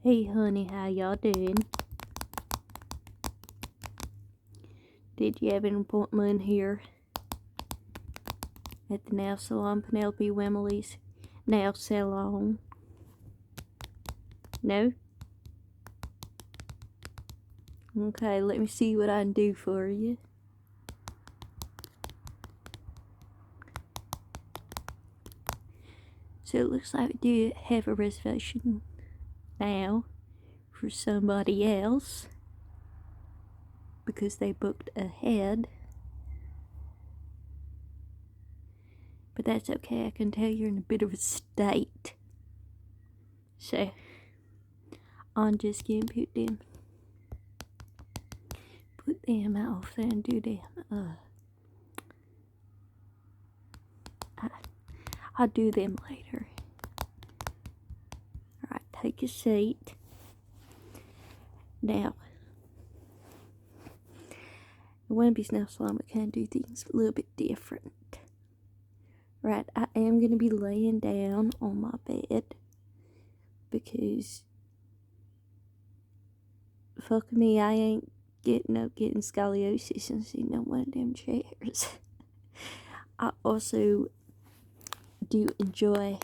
Hey honey, how y'all doing? Did you have an appointment here at the nail salon, Penelope Wemley's nail salon? No? Okay, let me see what I can do for you. So it looks like we do have a reservation now for somebody else because they booked ahead. But that's okay, I can tell you're in a bit of a state. So, I'm just getting put them off there and do them. I'll do them later. Alright, take a seat. Now, in Wembley's nail salon, we can do things a little bit different. Right, I am going to be laying down on my bed because fuck me, I ain't getting scoliosis and sitting on one of them chairs. I also do enjoy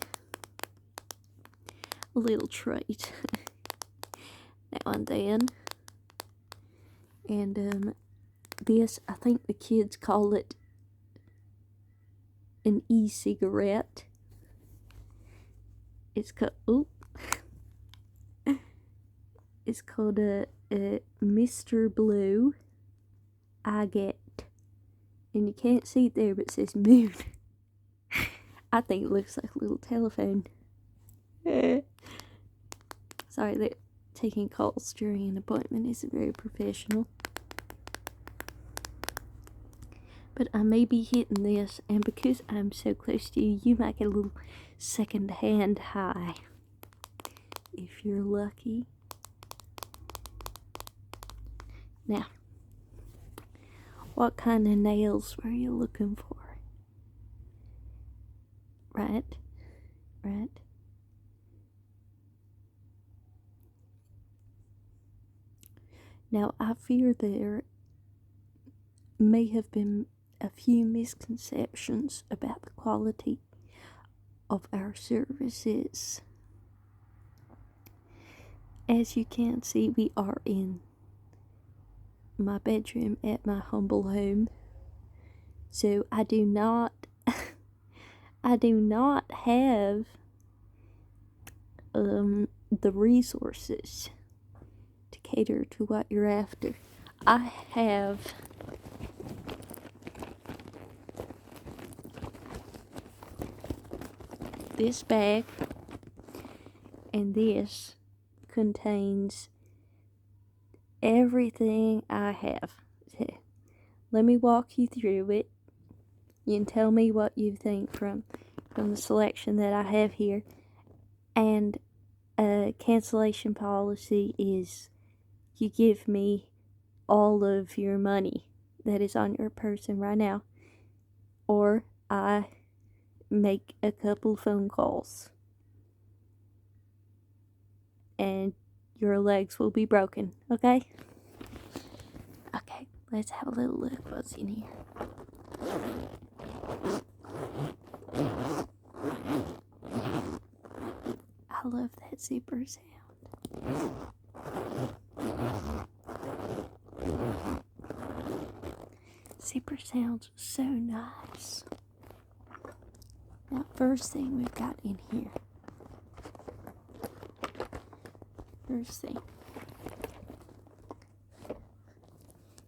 a little treat now and then. And this, I think the kids call it an e-cigarette. It's called it's called a Mr. Blue Agate, and you can't see it there, but it says moon. I think it looks like a little telephone. Sorry that taking calls during an appointment isn't very professional. But I may be hitting this, and because I'm so close to you, you might get a little second-hand high. If you're lucky. Now, what kind of nails were you looking for? Right. Now, I fear there may have been a few misconceptions about the quality of our services. As you can see, we are in my bedroom at my humble home, so I do not have the resources to cater to what you're after. I have this bag, and this contains everything I have. Let me walk you through it. You can tell me what you think from the selection that I have here. And a cancellation policy is you give me all of your money that is on your person right now, or I make a couple phone calls and your legs will be broken, okay? Okay, let's have a little look what's in here. I love that zipper sound. Zipper sounds so nice. Now, first thing we've got in here. First thing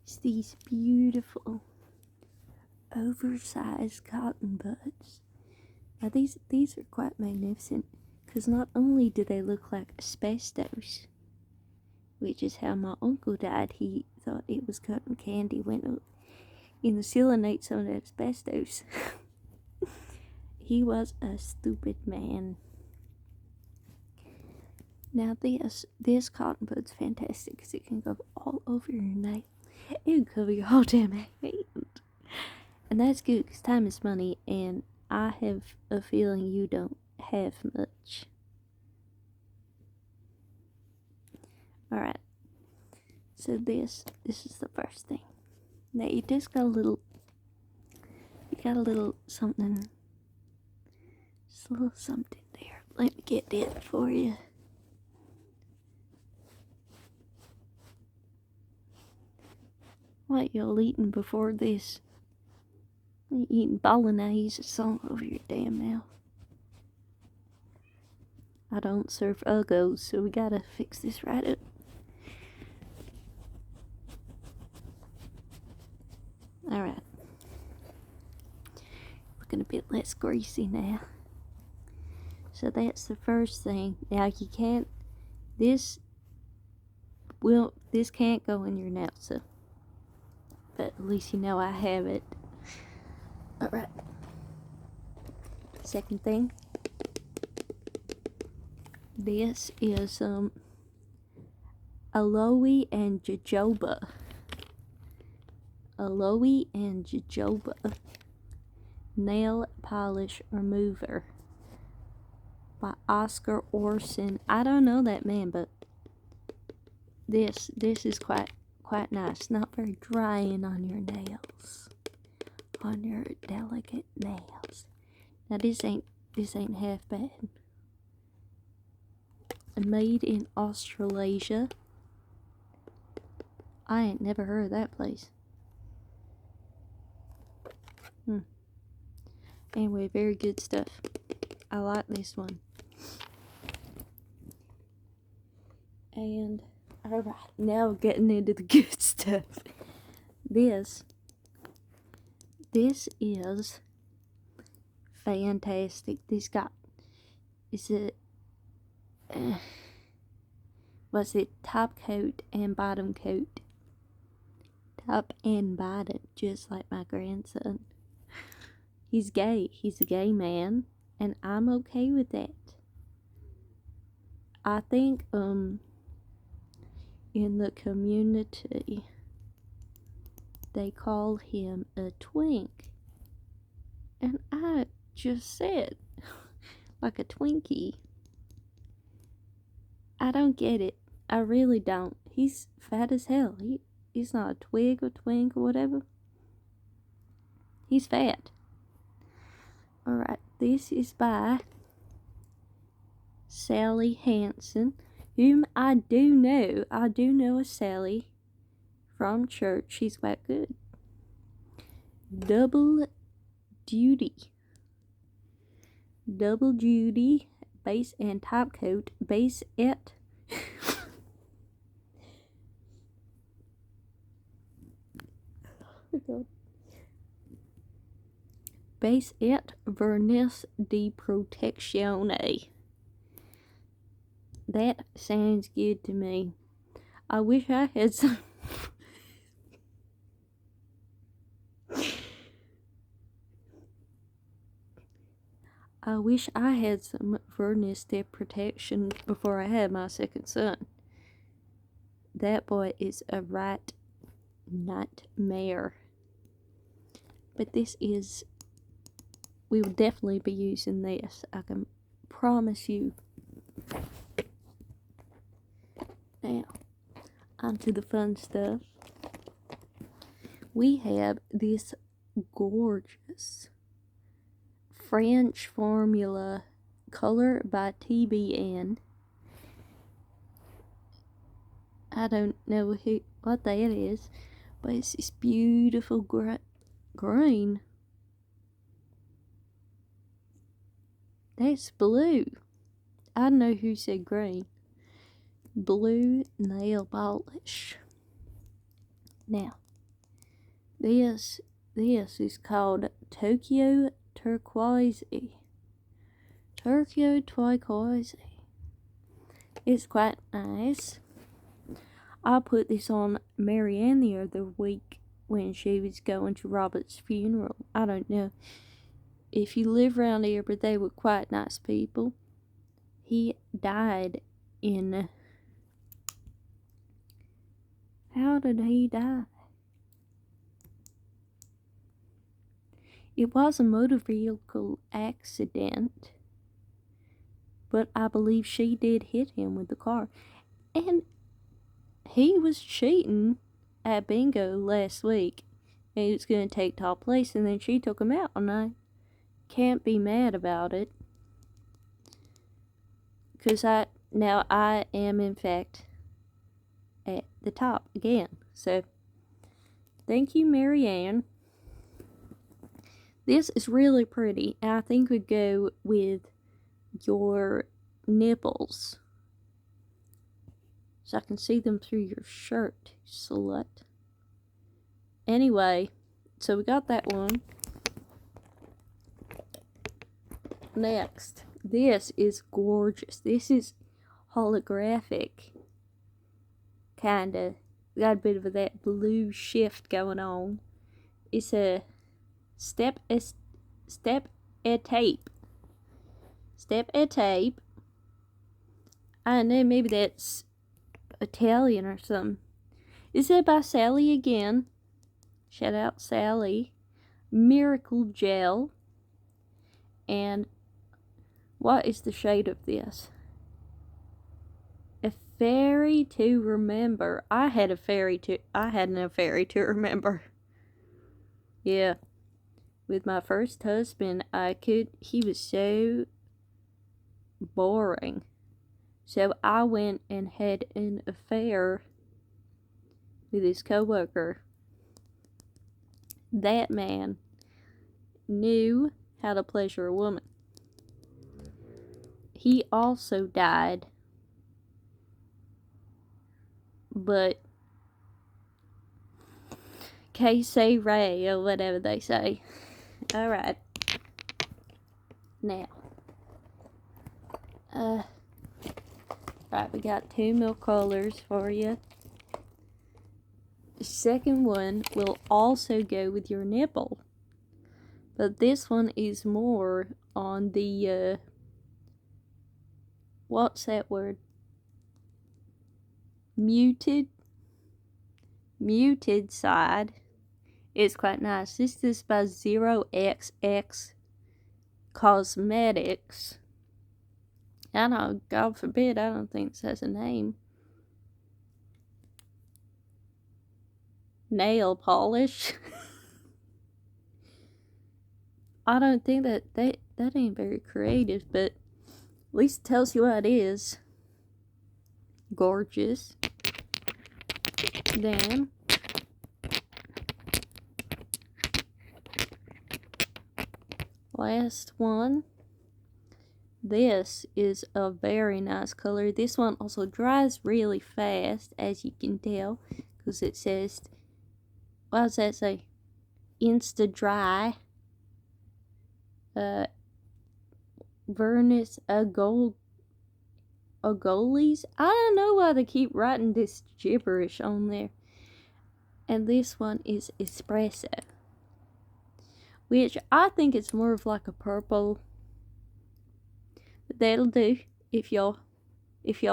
is these beautiful oversized cotton buds. Now these are quite magnificent because not only do they look like asbestos, which is how my uncle died. He thought it was cotton candy, went in the ceiling, ate some of that asbestos. He was a stupid man. Now this cotton bud's fantastic because it can go all over your nail. It can cover your whole damn hand. And that's good because time is money, and I have a feeling you don't have much. Alright. So this is the first thing. Now you just got a little something. Just a little something there. Let me get that for you. What y'all eating before this? You eating bolognese or something over your damn mouth. I don't serve Uggos, so we gotta fix this right up. Alright. Looking a bit less greasy now. So that's the first thing. Now you can't, this can't go in your Nelsa. But at least you know I have it. Alright. Second thing. This is aloe and jojoba. Aloe and jojoba nail polish remover by Oscar Orson. I don't know that man, but this is quite nice. Not very drying on your nails, on your delicate nails. Now this ain't half bad. Made in Australasia. I ain't never heard of that place. Anyway, very good stuff. I like this one. And alright, now we're getting into the good stuff. This is fantastic. Was it top coat and bottom coat? Top and bottom, just like my grandson. He's gay. He's a gay man, and I'm okay with that. I think in the community they call him a twink, and I just said like a Twinkie. I don't get it. I really don't. He's fat as hell. He's not a twig or twink or whatever. He's fat. Alright, this is by Sally Hansen, whom I do know. I do know a Sally from church. She's quite good. Double Duty, base and top coat, base it. Base it vernis de protectione. That sounds good to me. I wish I had some. I wish I had some vernis de protection before I had my second son. That boy is a right nightmare. But this is, we will definitely be using this. I can promise you. Now, on to the fun stuff. We have this gorgeous French formula color by TBN. I don't know what that is, but it's this beautiful green. That's blue. I don't know who said green. Blue nail polish. Now, this is called Tokyo Turquoise. Tokyo Turquoise. It's quite nice. I put this on Marianne the other week when she was going to Robert's funeral. I don't know if you live around here, but they were quite nice people. He died in... How did he die? It was a motor vehicle accident, but I believe she did hit him with the car. And he was cheating at bingo last week. And he was going to take top place, and then she took him out, and I can't be mad about it. Because now I am, in fact, at the top again. So, thank you, Marianne. This is really pretty, and I think would go with your nipples. So I can see them through your shirt, slut. Anyway, so we got that one. Next, this is gorgeous. This is holographic. Kinda. Got a bit of that blue shift going on. It's a step a tape. Step a tape. I don't know, maybe that's Italian or something. Is it by Sally again? Shout out Sally. Miracle Gel. And what is the shade of this? A fairy to remember. I had a fairy to remember. Yeah. With my first husband, he was so boring. So I went and had an affair with his coworker. That man knew how to pleasure a woman. He also died, but que say Ray, or whatever they say. Alright. Now. Right, we got 2 milk colors for you. The second one will also go with your nipple. But this one is more on the, what's that word? Muted side. It's quite nice. This is by 0XX Cosmetics. I don't know, God forbid, I don't think this has a name. Nail polish. I don't think that ain't very creative, but at least it tells you what it is. Gorgeous. Then last one. This is a very nice color. This one also dries really fast, as you can tell, because it says, what does that say? Insta dry. Vernus Agolis. I don't know why they keep writing this gibberish on there. And this one is espresso, which I think it's more of like a purple. But that'll do if y'all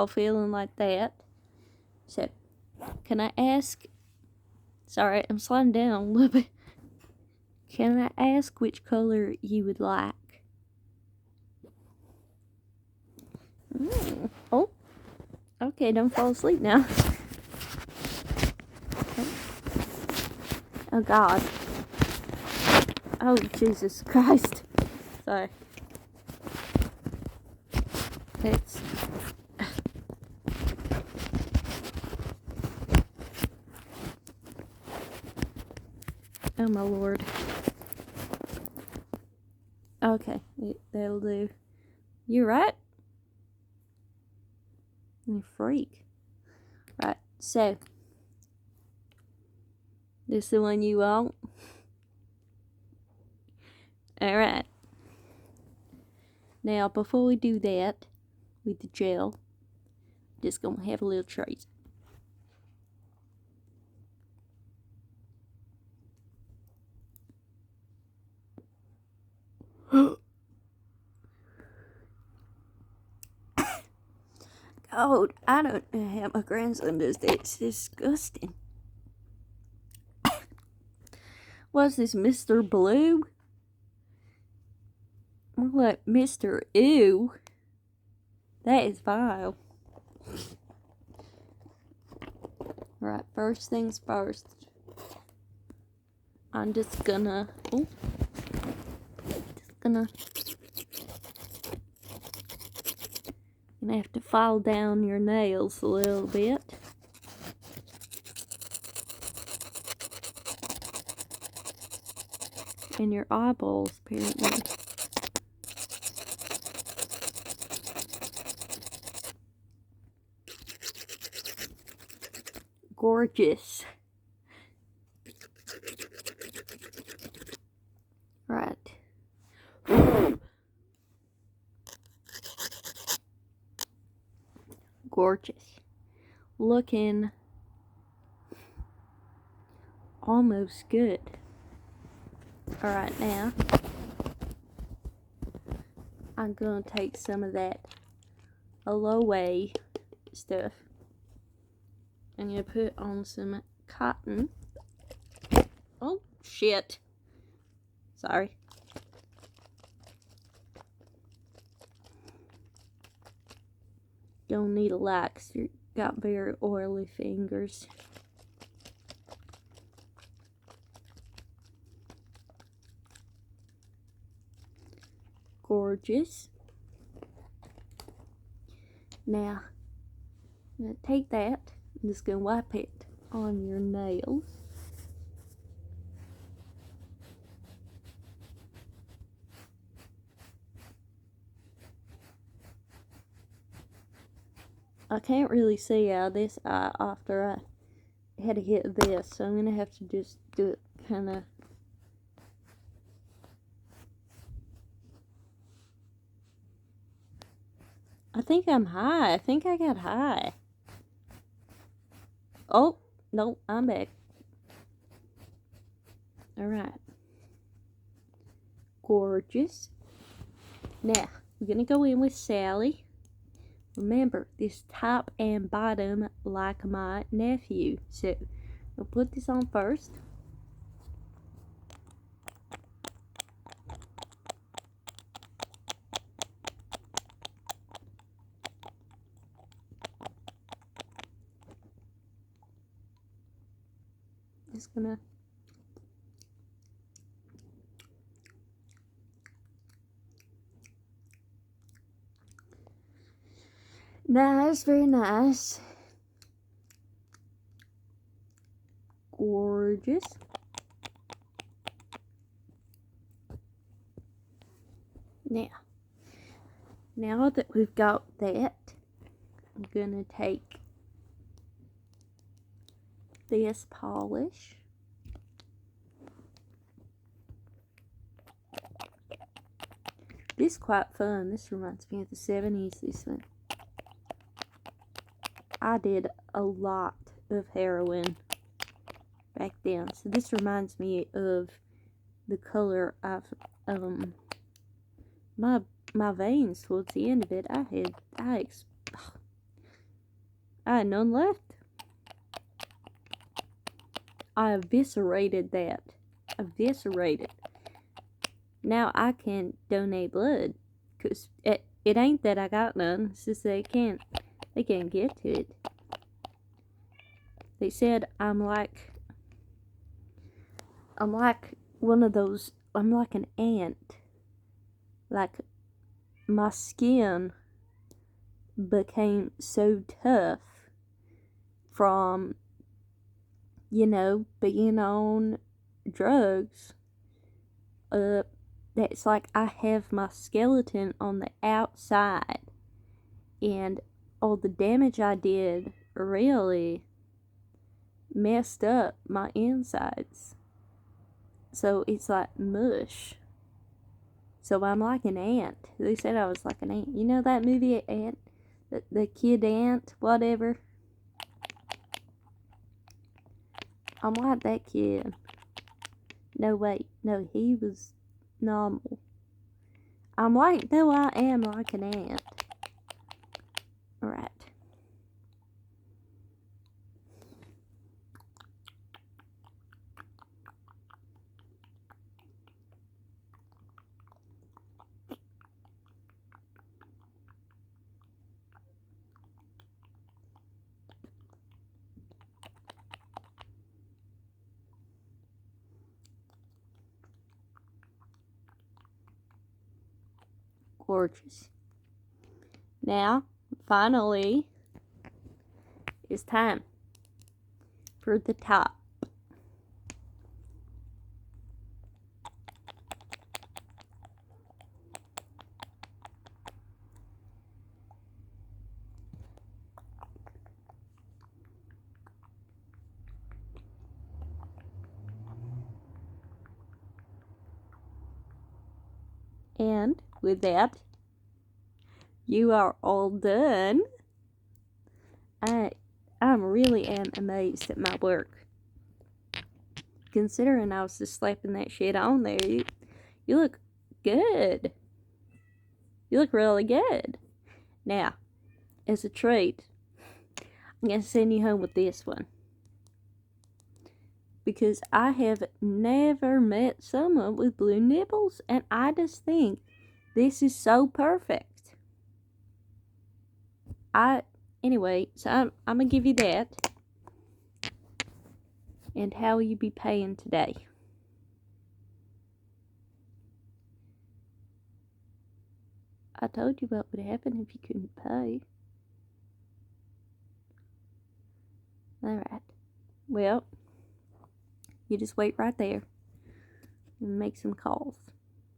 feeling like that. So, can I ask? Sorry, I'm sliding down a little bit. Can I ask which color you would like? Oh, okay, don't fall asleep now. Oh God. Oh Jesus Christ. Sorry. It's oh my Lord. Okay, that'll do. You right? You freak. Right, so this the one you want? Alright. Now, before we do that with the gel, just gonna have a little trace. God, I don't know how my grandson does that. It's disgusting. What's this, Mr. Blue? More like Mr. Ew. That is vile. Alright, first things first. I'm just gonna have to file down your nails a little bit. And your eyeballs, apparently. Gorgeous. Right. Gorgeous. Looking almost good. Alright, now I'm gonna take some of that aloe stuff. I'm gonna put on some cotton. Oh, shit. Sorry. Don't need a lot 'cause you got very oily fingers. Gorgeous. Now, I'm gonna take that. I'm just gonna wipe it on your nails. I can't really see out of this eye after I had to hit this, so I'm gonna have to just do it kind of. I think I'm high. I think I got high. Oh, no, I'm back. Alright. Gorgeous. Now, we're gonna go in with Sally. Remember, this top and bottom like my nephew. So, I'll put this on first. Just gonna nice, very nice. Gorgeous. Now that we've got that, I'm gonna take this polish. This is quite fun. This reminds me of the 70s, this one. I did a lot of heroin back then. So this reminds me of the color of my veins towards the end of it. I had none left. I eviscerated that. Eviscerated. Now I can donate blood. Because it ain't that I got none. It's just they can't get to it. They said I'm like one of those, I'm like an ant. Like, my skin became so tough from, being on drugs. That's like I have my skeleton on the outside. And all the damage I did really messed up my insides. So it's like mush. So I'm like an ant. They said I was like an ant. You know that movie, Ant? The kid ant, whatever. I'm like that kid. No, wait. No, he was normal. I am like an ant. Alright. gorgeous. Now, finally, it's time for the top. And with that, you are all done. I'm really amazed at my work. Considering I was just slapping that shit on there, you look good. You look really good. Now, as a treat, I'm going to send you home with this one. Because I have never met someone with blue nipples, and I just think this is so perfect. Anyway, so I'm going to give you that. And how will you be paying today? I told you what would happen if you couldn't pay. Alright. Well, you just wait right there and make some calls.